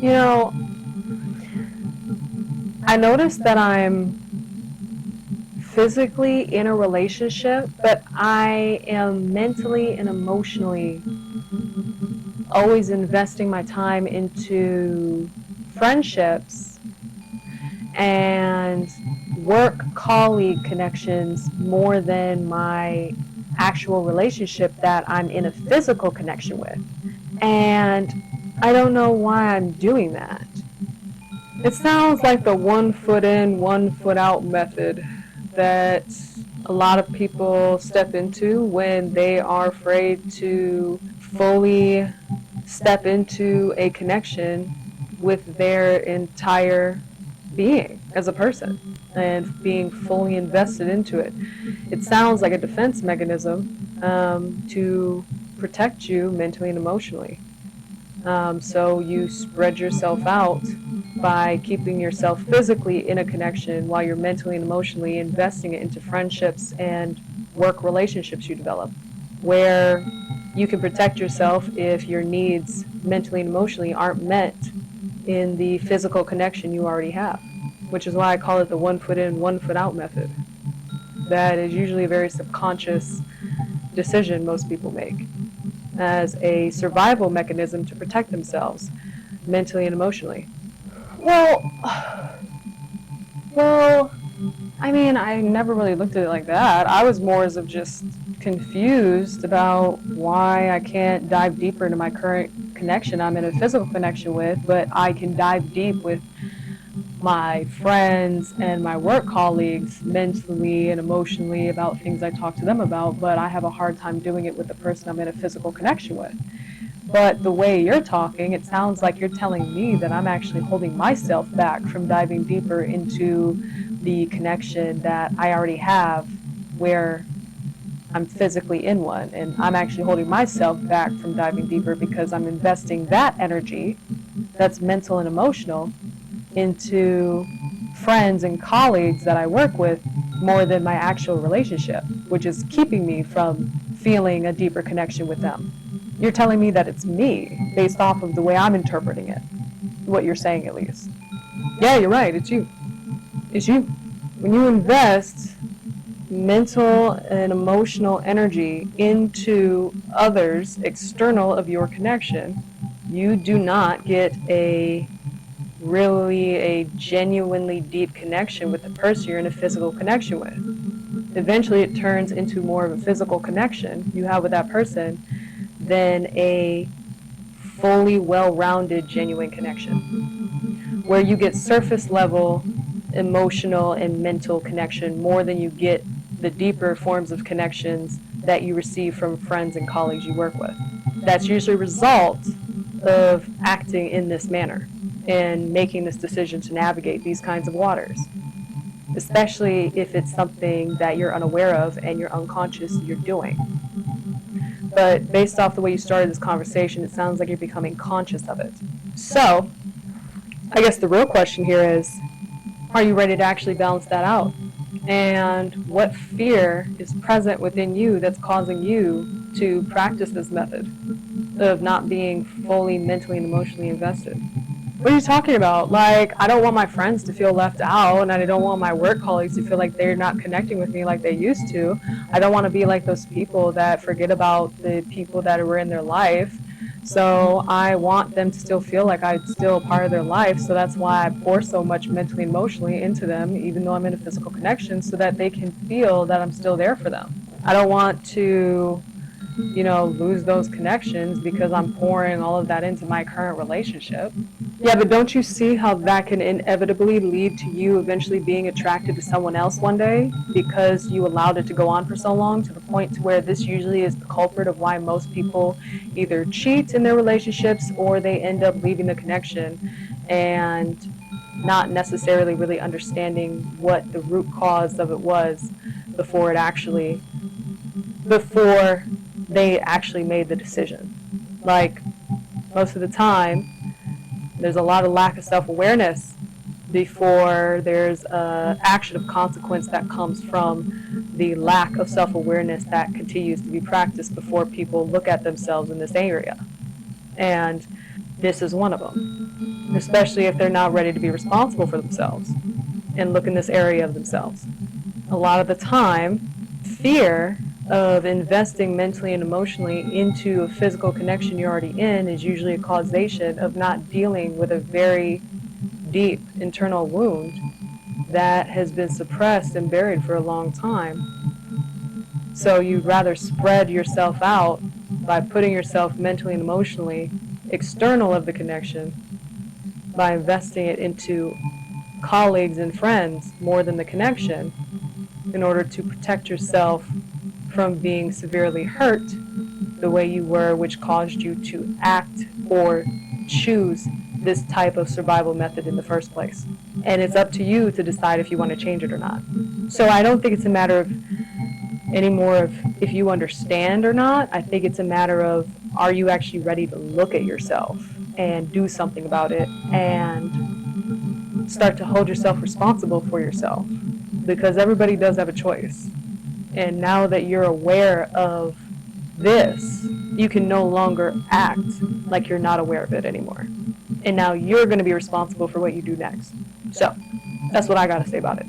You know, I noticed that I'm physically in a relationship, but I am mentally and emotionally always investing my time into friendships and work colleague connections more than my actual relationship that I'm in a physical connection with. And I don't know why I'm doing that. It sounds like the 1 foot in, 1 foot out method that a lot of people step into when they are afraid to fully step into a connection with their entire being as a person and being fully invested into it. It sounds like a defense mechanism to protect you mentally and emotionally. So you spread yourself out by keeping yourself physically in a connection while you're mentally and emotionally investing it into friendships and work relationships you develop, where you can protect yourself if your needs mentally and emotionally aren't met in the physical connection you already have, which is why I call it the 1 foot in, 1 foot out method. That is usually a very subconscious decision most people make as a survival mechanism to protect themselves mentally and emotionally. Well, well, I mean, I never really looked at it like that. I was more as of just confused about why I can't dive deeper into my current connection I'm in a physical connection with, but I can dive deep with my friends and my work colleagues mentally and emotionally about things I talk to them about, but I have a hard time doing it with the person I'm in a physical connection with. But the way you're talking, it sounds like you're telling me that I'm actually holding myself back from diving deeper into the connection that I already have where I'm physically in one. And I'm actually holding myself back from diving deeper because I'm investing that energy that's mental and emotional into friends and colleagues that I work with more than my actual relationship, which is keeping me from feeling a deeper connection with them. You're telling me that it's me based off of the way I'm interpreting it, what you're saying at least. Yeah, you're right, it's you. It's you. When you invest mental and emotional energy into others external of your connection, you do not get a genuinely deep connection with the person you're in a physical connection with. Eventually it turns into more of a physical connection you have with that person than a fully well-rounded genuine connection where you get surface level emotional and mental connection more than you get the deeper forms of connections that you receive from friends and colleagues you work with. That's usually a result of acting in this manner and making this decision to navigate these kinds of waters, especially if it's something that you're unaware of and you're unconscious you're doing. But based off the way you started this conversation, it sounds like you're becoming conscious of it. So, I guess the real question here is, are you ready to actually balance that out? And what fear is present within you that's causing you to practice this method of not being fully mentally and emotionally invested? What are you talking about? Like, I don't want my friends to feel left out, and I don't want my work colleagues to feel like they're not connecting with me like they used to. I don't want to be like those people that forget about the people that were in their life. So I want them to still feel like I'm still a part of their life. So that's why I pour so much mentally and emotionally into them, even though I'm in a physical connection, so that they can feel that I'm still there for them. I don't want to lose those connections because I'm pouring all of that into my current relationship. Yeah, but don't you see how that can inevitably lead to you eventually being attracted to someone else one day because you allowed it to go on for so long, to the point to where this usually is the culprit of why most people either cheat in their relationships or they end up leaving the connection and not necessarily really understanding what the root cause of it was before they actually made the decision. Like, most of the time, there's a lot of lack of self-awareness before there's an action of consequence that comes from the lack of self-awareness that continues to be practiced before people look at themselves in this area. And this is one of them, especially if they're not ready to be responsible for themselves and look in this area of themselves. A lot of the time, fear of investing mentally and emotionally into a physical connection you're already in is usually a causation of not dealing with a very deep internal wound that has been suppressed and buried for a long time. So you'd rather spread yourself out by putting yourself mentally and emotionally external of the connection, by investing it into colleagues and friends more than the connection, in order to protect yourself from being severely hurt the way you were, which caused you to act or choose this type of survival method in the first place. And it's up to you to decide if you want to change it or not. So I don't think it's a matter of anymore of if you understand or not. I think it's a matter of, are you actually ready to look at yourself and do something about it and start to hold yourself responsible for yourself, because everybody does have a choice. And now that you're aware of this, you can no longer act like you're not aware of it anymore. And now you're going to be responsible for what you do next. So that's what I got to say about it.